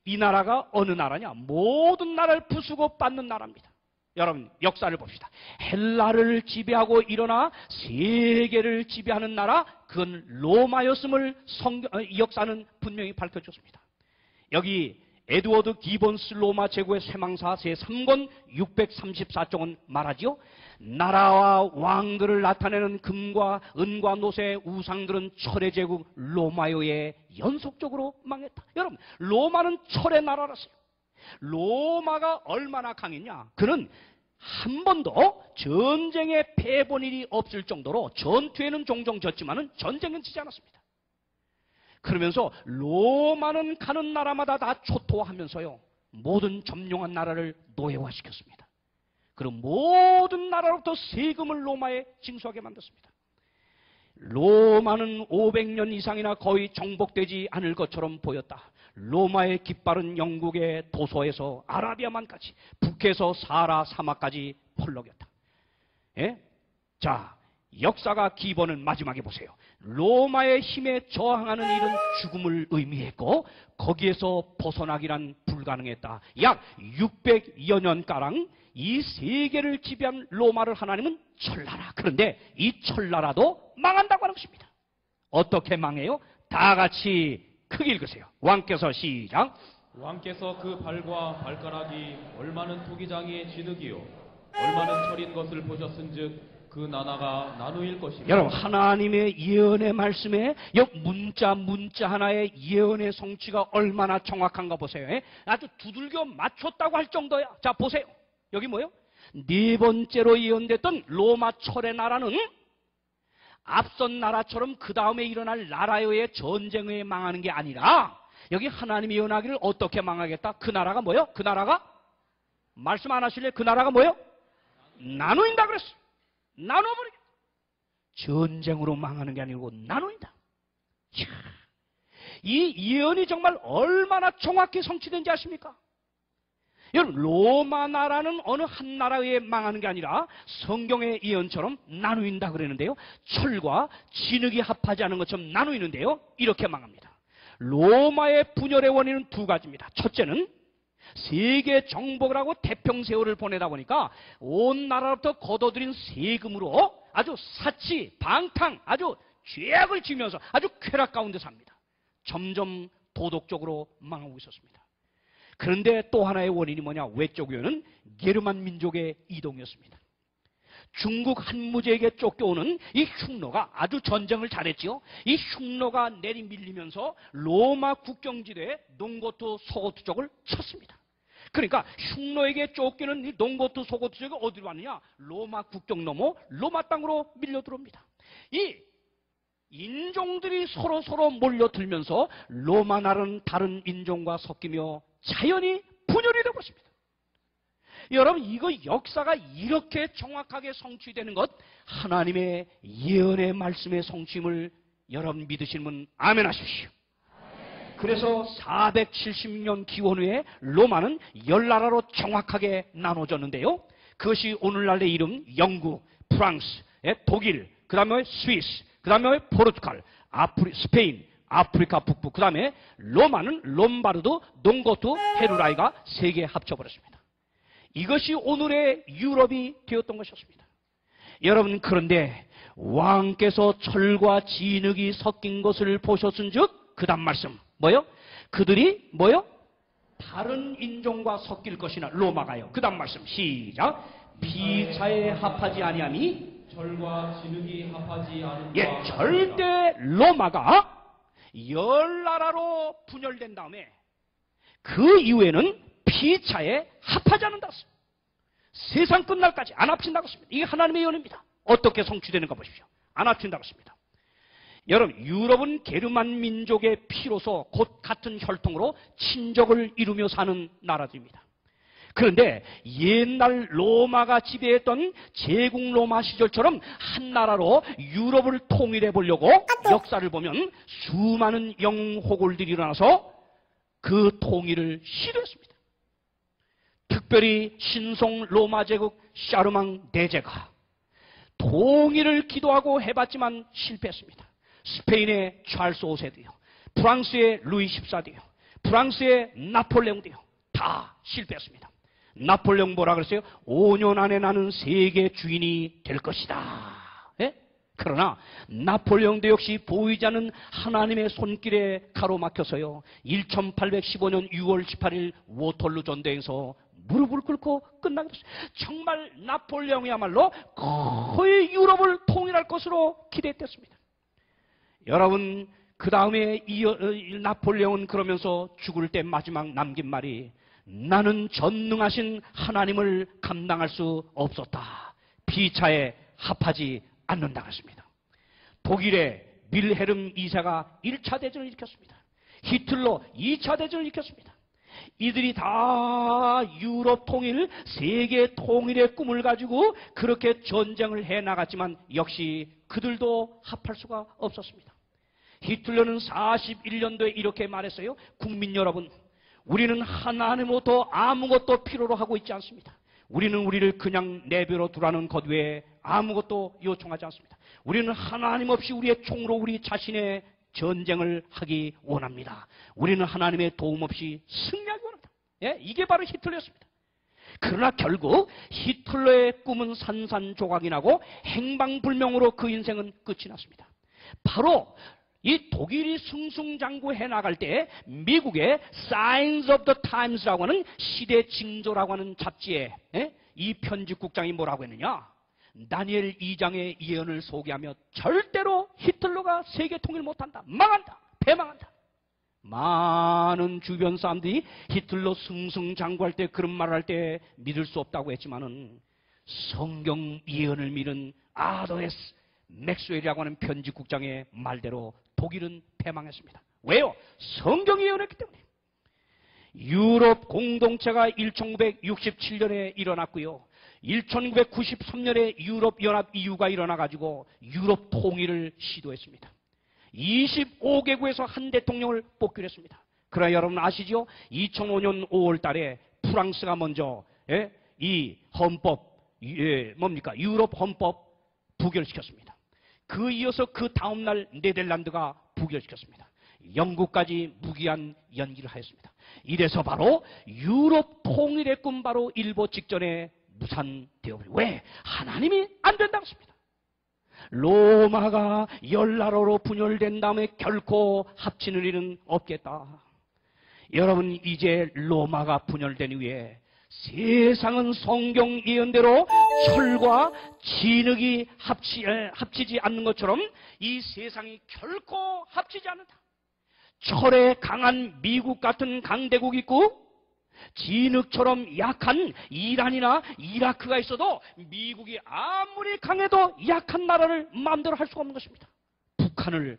이 나라가 어느 나라냐? 모든 나라를 부수고 빻는 나라입니다. 여러분 역사를 봅시다. 헬라를 지배하고 일어나 세계를 지배하는 나라, 그건 로마였음을 역사는 분명히 밝혀줬습니다. 여기 에드워드 기본스 로마 제국의 쇠망사 제3권 634쪽은 말하지요. 나라와 왕들을 나타내는 금과 은과 놋의 우상들은 철의 제국 로마에 연속적으로 망했다. 여러분 로마는 철의 나라라서요. 로마가 얼마나 강했냐? 그는 한 번도 전쟁에 패본 일이 없을 정도로 전투에는 종종 졌지만은 전쟁은 지지 않았습니다. 그러면서 로마는 가는 나라마다 다 초토화하면서요, 모든 점령한 나라를 노예화시켰습니다. 그리고 모든 나라로부터 세금을 로마에 징수하게 만들었습니다. 로마는 500년 이상이나 거의 정복되지 않을 것처럼 보였다. 로마의 깃발은 영국의 도서에서 아라비아만까지, 북에서 사하라 사막까지 펄럭였다. 자, 역사가 기본은 마지막에 보세요. 로마의 힘에 저항하는 일은 죽음을 의미했고 거기에서 벗어나기란 불가능했다. 약 600여 년가량 이 세계를 지배한 로마를 하나님은 철나라. 그런데 이 철나라도 망한다고 하는 것입니다. 어떻게 망해요? 다 같이 크게 읽으세요. 왕께서 시작. 왕께서 그 발과 발가락이 얼마는 토기장의 진흙이요 얼마는 철인 것을 보셨은즉 그 나라가 나누일 것이다. 여러분 하나님의 예언의 말씀에 문자 하나의 예언의 성취가 얼마나 정확한가 보세요. 아주 두들겨 맞췄다고 할 정도야. 자 보세요. 여기 뭐요? 네 번째로 예언됐던 로마 철의 나라는 앞선 나라처럼 그 다음에 일어날 나라의 전쟁에 망하는 게 아니라 여기 하나님이 예언하기를 어떻게 망하겠다? 그 나라가 뭐요? 그 나라가 말씀 안 하실래? 그 나라가 뭐요? 나누인다 그랬어. 나눠버리겠다. 전쟁으로 망하는 게 아니고 나누인다. 이 예언이 정말 얼마나 정확히 성취된지 아십니까? 여러분, 로마 나라는 어느 한 나라에 망하는 게 아니라 성경의 예언처럼 나누인다 그랬는데요. 철과 진흙이 합하지 않은 것처럼 나누이는데요. 이렇게 망합니다. 로마의 분열의 원인은 두 가지입니다. 첫째는 세계 정복을 하고 태평세월을 보내다 보니까 온 나라로부터 걷어들인 세금으로 아주 사치, 방탕, 아주 죄악을 지면서 아주 쾌락 가운데 삽니다. 점점 도덕적으로 망하고 있었습니다. 그런데 또 하나의 원인이 뭐냐? 외적 요인은 게르만 민족의 이동이었습니다. 중국 한무제에게 쫓겨오는 이 흉노가 아주 전쟁을 잘했지요. 이 흉노가 내리밀리면서 로마 국경지대에 농고투, 소고투 쪽을 쳤습니다. 그러니까 흉노에게 쫓기는 이 농고투, 소고투 쪽이 어디로 왔느냐? 로마 국경 넘어 로마 땅으로 밀려 들어옵니다. 이 인종들이 서로 몰려들면서 로마 나라는 다른 인종과 섞이며 자연히 분열이 되고 있습니다. 여러분, 이거 역사가 이렇게 정확하게 성취되는 것, 하나님의 예언의 말씀의 성취임을 여러분 믿으시는 분 아멘 하십시오. 그래서 470년 기원 후에 로마는 10나라로 정확하게 나눠졌는데요. 그것이 오늘날의 이름 영국, 프랑스, 독일, 그 다음에 스위스, 그 다음에 포르투갈, 스페인, 아프리카 북부, 그 다음에 로마는 롬바르드, 농고투, 헤루라이가 세 개 합쳐버렸습니다. 이것이 오늘의 유럽이 되었던 것이었습니다. 여러분, 그런데 왕께서 철과 진흙이 섞인 것을 보셨은즉 그 다음 말씀 뭐요? 그들이 뭐요? 다른 인종과 섞일 것이나 로마가요. 그 다음 말씀 시작. 피차에 합하지 아니하니 철과 진흙이 합하지 않은 예, 절대 로마가 10나라로 분열된 다음에 그 이후에는 피차에 합하지 않는다. 세상 끝날까지 안 합친다고 했습니다. 이게 하나님의 예언입니다. 어떻게 성취되는가 보십시오. 안 합친다고 했습니다. 여러분, 유럽은 게르만 민족의 피로서 곧 같은 혈통으로 친족을 이루며 사는 나라들입니다. 그런데 옛날 로마가 지배했던 제국 로마 시절처럼 한 나라로 유럽을 통일해 보려고 역사를 보면 수많은 영호골들이 일어나서 그 통일을 시도했습니다. 특별히 신성 로마 제국 샤르망 대제가 통일을 기도하고 해봤지만 실패했습니다. 스페인의 찰스 5세도요, 프랑스의 루이 14도요, 프랑스의 나폴레옹도요, 다 실패했습니다. 나폴레옹 뭐라 그랬어요? 5년 안에 나는 세계 주인이 될 것이다. 예? 그러나 나폴레옹도 역시 보이지 않는 하나님의 손길에 가로막혀서요, 1815년 6월 18일 워털루 전쟁에서 무릎을 꿇고 끝나게 됐어요. 정말 나폴레옹이야말로 거의 유럽을 통일할 것으로 기대했습니다. 여러분, 그 다음에 나폴레옹은 그러면서 죽을 때 마지막 남긴 말이 나는 전능하신 하나님을 감당할 수 없었다. 피차에 합하지 않는다고 했습니다. 독일의 밀헤름 2세가 1차 대전을 일으켰습니다. 히틀러 2차 대전을 일으켰습니다. 이들이 다 유럽 통일, 세계 통일의 꿈을 가지고 그렇게 전쟁을 해나갔지만 역시 그들도 합할 수가 없었습니다. 히틀러는 41년도에 이렇게 말했어요. 국민 여러분, 우리는 하나님으로부터 아무것도 필요로 하고 있지 않습니다. 우리는 우리를 그냥 내버려 두라는 것 외에 아무것도 요청하지 않습니다. 우리는 하나님 없이 우리의 총으로 우리 자신의 전쟁을 하기 원합니다. 우리는 하나님의 도움 없이 승리하기 원합니다. 예? 이게 바로 히틀러였습니다. 그러나 결국 히틀러의 꿈은 산산조각이 나고 행방불명으로 그 인생은 끝이 났습니다. 바로 이 독일이 승승장구해 나갈 때 미국의 Signs of the Times라고 하는 시대 징조라고 하는 잡지에 이 편집국장이 뭐라고 했느냐? 다니엘 2장의 예언을 소개하며 절대로 히틀러가 세계 통일 못한다. 망한다. 패망한다. 많은 주변 사람들이 히틀러 승승장구할 때 그런 말을 할 때 믿을 수 없다고 했지만은 성경 예언을 믿은 아도에스 맥스웰이라고 하는 편집국장의 말대로 독일은 패망했습니다. 왜요? 성경이 예언했기 때문에. 유럽 공동체가 1967년에 일어났고요. 1993년에 유럽연합 EU가 일어나가지고 유럽 통일을 시도했습니다. 25개국에서 한 대통령을 뽑기로 했습니다. 그러나 여러분 아시죠? 2005년 5월 달에 프랑스가 먼저 이 헌법 유럽 헌법 부결시켰습니다. 그 이어서 그 다음날 네덜란드가 부결시켰습니다. 영국까지 무기한 연기를 하였습니다. 이래서 바로 유럽 통일의 꿈 바로 일보 직전에 무산되어버려요. 왜? 하나님이 안 된다고 했습니다. 로마가 열나라로 분열된 다음에 결코 합치는 일은 없겠다. 여러분, 이제 로마가 분열된 이후에 세상은 성경 예언대로 철과 진흙이 합치지 않는 것처럼 이 세상이 결코 합치지 않는다. 철에 강한 미국 같은 강대국이 있고 진흙처럼 약한 이란이나 이라크가 있어도 미국이 아무리 강해도 약한 나라를 마음대로 할 수가 없는 것입니다. 북한을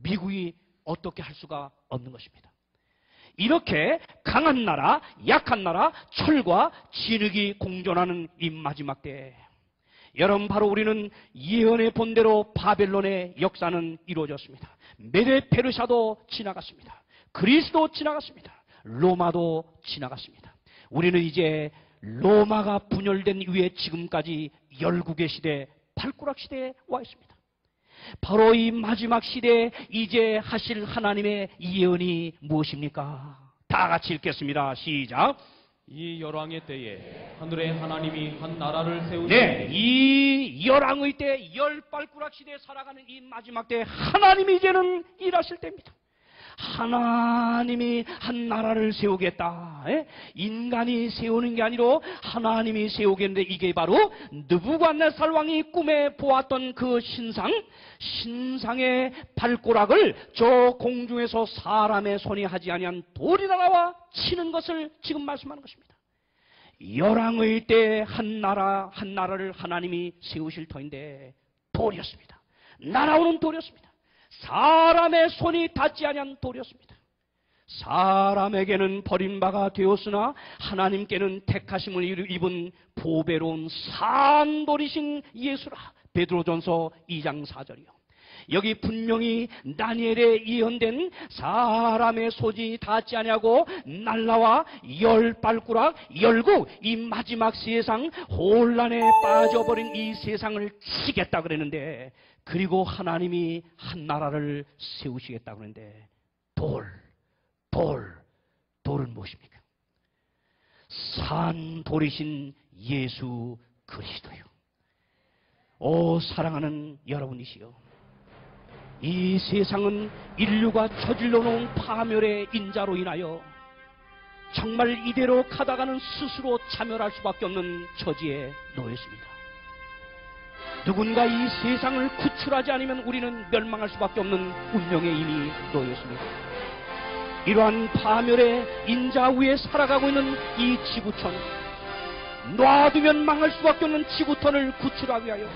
미국이 어떻게 할 수가 없는 것입니다. 이렇게 강한 나라, 약한 나라, 철과 진흙이 공존하는 이 마지막 때에 여러분, 바로 우리는 예언의 본대로 바벨론의 역사는 이루어졌습니다. 메데 페르시아도 지나갔습니다. 그리스도 지나갔습니다. 로마도 지나갔습니다. 우리는 이제 로마가 분열된 이후에 지금까지 열국의 시대, 발꾸락 시대에 와 있습니다. 바로 이 마지막 시대에 이제 하실 하나님의 예언이 무엇입니까? 다 같이 읽겠습니다. 시작. 이 열왕의 때에 하늘의 하나님이 한 나라를 세우시니 네, 이 열왕의 때, 열발꾸락 시대에 살아가는 이 마지막 때에 하나님이 이제는 일하실 때입니다. 하나님이 한 나라를 세우겠다. 인간이 세우는 게 아니라 하나님이 세우겠는데, 이게 바로 느부갓네살 왕이 꿈에 보았던 그 신상의 발꼬락을 저 공중에서 사람의 손이 하지 아니한 돌이 나와 치는 것을 지금 말씀하는 것입니다. 열왕의 때 한 나라를 하나님이 세우실 터인데 돌이었습니다. 날아오는 돌이었습니다. 사람의 손이 닿지 아니한 돌이었습니다. 사람에게는 버림바가 되었으나 하나님께는 택하심을 입은 보배로운 산돌이신 예수라. 베드로전서 2장 4절이요. 여기 분명히 다니엘에 예언된 사람의 손이 닿지 아니하고 날라와 열발꾸락 열국, 이 마지막 세상 혼란에 빠져버린 이 세상을 치겠다 그랬는데, 그리고 하나님이 한 나라를 세우시겠다 그랬는데, 돌은 무엇입니까? 산돌이신 예수 그리스도요. 오 사랑하는 여러분이시여, 이 세상은 인류가 저질러 놓은 파멸의 인자로 인하여 정말 이대로 가다가는 스스로 자멸할 수밖에 없는 처지에 놓였습니다. 누군가 이 세상을 구출하지 않으면 우리는 멸망할 수밖에 없는 운명에 이미 놓였습니다. 이러한 파멸의 인자 위에 살아가고 있는 이 지구촌, 놔두면 망할 수밖에 없는 지구촌을 구출하기 위하여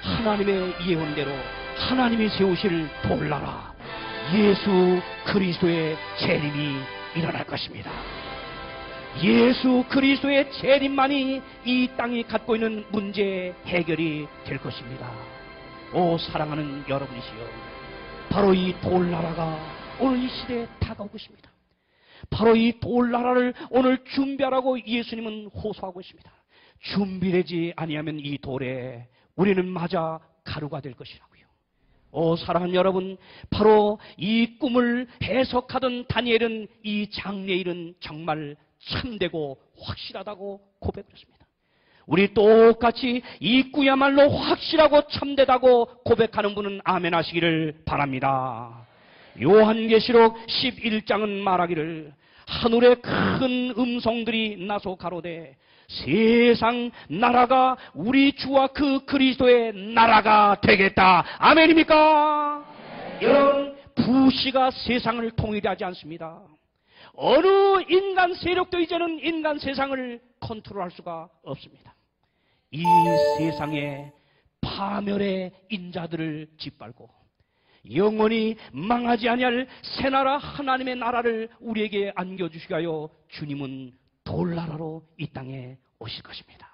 하나님의 예언대로 하나님이 세우실 돌나라 예수 그리스도의 재림이 일어날 것입니다. 예수 그리스도의 재림만이 이 땅이 갖고 있는 문제의 해결이 될 것입니다. 오 사랑하는 여러분이시여, 바로 이 돌나라가 오늘 이 시대에 다가오고 있습니다. 바로 이 돌나라를 오늘 준비하라고 예수님은 호소하고 있습니다. 준비되지 아니하면 이 돌에 우리는 맞아 가루가 될 것이라고요. 오 사랑하는 여러분, 바로 이 꿈을 해석하던 다니엘은 이 장래일은 정말 참되고 확실하다고 고백했습니다. 우리 똑같이 이 꿈이야말로 확실하고 참되다고 고백하는 분은 아멘 하시기를 바랍니다. 요한계시록 11장은 말하기를 하늘에 큰 음성들이 나서 가로되 세상 나라가 우리 주와 그 그리스도의 나라가 되겠다. 아멘입니까? 여러분, 부시가 세상을 통일하지 않습니다. 어느 인간 세력도 이제는 인간 세상을 컨트롤할 수가 없습니다. 이 세상의 파멸의 인자들을 짓밟고 영원히 망하지 아니할 새나라 하나님의 나라를 우리에게 안겨주시기 위하여 주님은 돌나라로 이 땅에 오실 것입니다.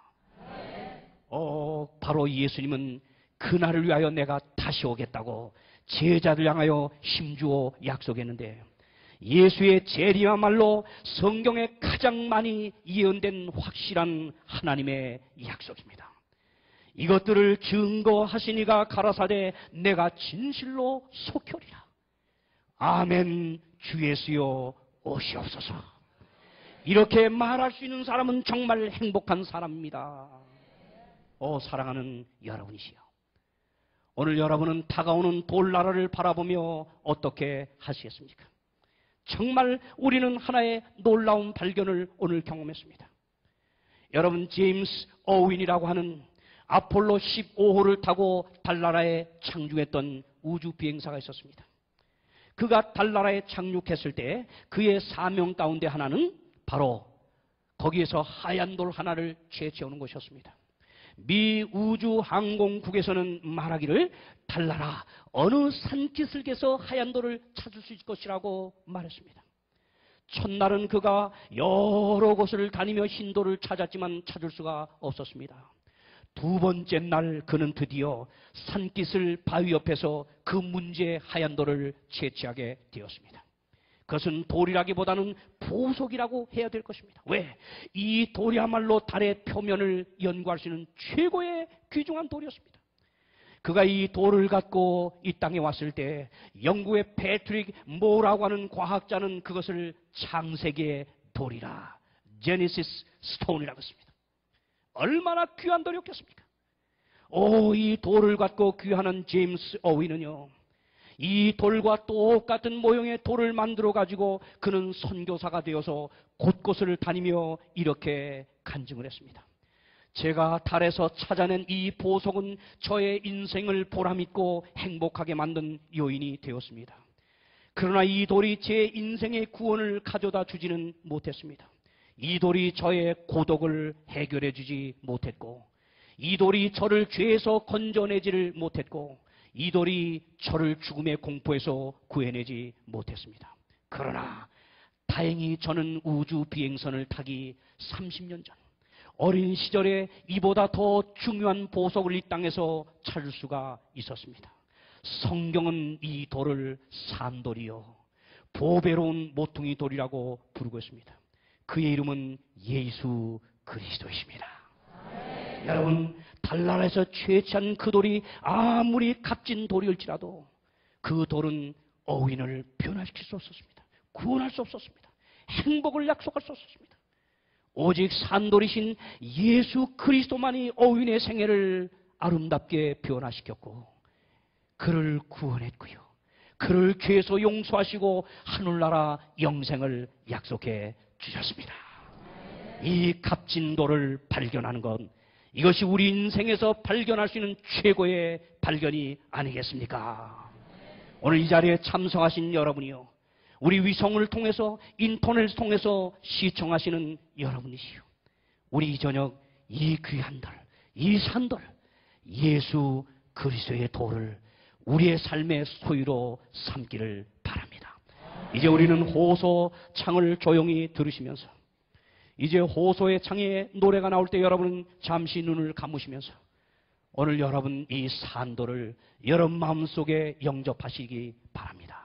바로 예수님은 그날을 위하여 내가 다시 오겠다고 제자들 향하여 힘주어 약속했는데, 예수의 재림이야말로 성경에 가장 많이 예언된 확실한 하나님의 약속입니다. 이것들을 증거하시니가 가라사대 내가 진실로 속혈이라. 아멘. 주 예수여 오시옵소서. 이렇게 말할 수 있는 사람은 정말 행복한 사람입니다. 사랑하는 여러분이시여, 오늘 여러분은 다가오는 돌나라를 바라보며 어떻게 하시겠습니까? 정말 우리는 하나의 놀라운 발견을 오늘 경험했습니다. 여러분, 제임스 어윈이라고 하는 아폴로 15호를 타고 달나라에 착륙했던 우주 비행사가 있었습니다. 그가 달나라에 착륙했을 때 그의 사명 가운데 하나는 바로 거기에서 하얀 돌 하나를 채취하는 것이었습니다. 미 우주항공국에서는 말하기를 달나라 어느 산기슭에서 하얀 돌을 찾을 수 있을 것이라고 말했습니다. 첫날은 그가 여러 곳을 다니며 흰 돌을 찾았지만 찾을 수가 없었습니다. 두 번째 날 그는 드디어 산기슭 바위 옆에서 그 문제의 하얀 돌을 채취하게 되었습니다. 그것은 돌이라기보다는 보석이라고 해야 될 것입니다. 왜? 이 돌이야말로 달의 표면을 연구할 수 있는 최고의 귀중한 돌이었습니다. 그가 이 돌을 갖고 이 땅에 왔을 때 영국의 패트릭 모라고 하는 과학자는 그것을 창세기의 돌이라, 제네시스 스톤이라고 했습니다. 얼마나 귀한 돌이었겠습니까? 이 돌을 갖고 귀환한 제임스 어윈은요, 이 돌과 똑같은 모형의 돌을 만들어 가지고 그는 선교사가 되어서 곳곳을 다니며 이렇게 간증을 했습니다. 제가 달에서 찾아낸 이 보석은 저의 인생을 보람있고 행복하게 만든 요인이 되었습니다. 그러나 이 돌이 제 인생의 구원을 가져다 주지는 못했습니다. 이 돌이 저의 고독을 해결해 주지 못했고, 이 돌이 저를 죄에서 건져내지를 못했고, 이 돌이 저를 죽음의 공포에서 구해내지 못했습니다. 그러나 다행히 저는 우주 비행선을 타기 30년 전 어린 시절에 이보다 더 중요한 보석을 이 땅에서 찾을 수가 있었습니다. 성경은 이 돌을 산돌이요 보배로운 모퉁이 돌이라고 부르고 있습니다. 그의 이름은 예수 그리스도이십니다. 여러분, 달나라에서 채취한 그 돌이 아무리 값진 돌일지라도 그 돌은 어윈을 변화시킬 수 없었습니다. 구원할 수 없었습니다. 행복을 약속할 수 없었습니다. 오직 산돌이신 예수 그리스도만이 어윈의 생애를 아름답게 변화시켰고 그를 구원했고요. 그를 죄에서 용서하시고 하늘나라 영생을 약속해 주셨습니다. 이 값진 돌을 발견하는 건 이것이 우리 인생에서 발견할 수 있는 최고의 발견이 아니겠습니까? 오늘 이 자리에 참석하신 여러분이요, 우리 위성을 통해서 인터넷을 통해서 시청하시는 여러분이시요, 우리 이 저녁 이 귀한 돌, 이 산돌 예수 그리스도의 돌을 우리의 삶의 소유로 삼기를 바랍니다. 이제 우리는 호소 창을 조용히 들으시면서 이제 호소의 창에 노래가 나올 때 여러분은 잠시 눈을 감으시면서 오늘 여러분 이 산도를 여러분 마음속에 영접하시기 바랍니다.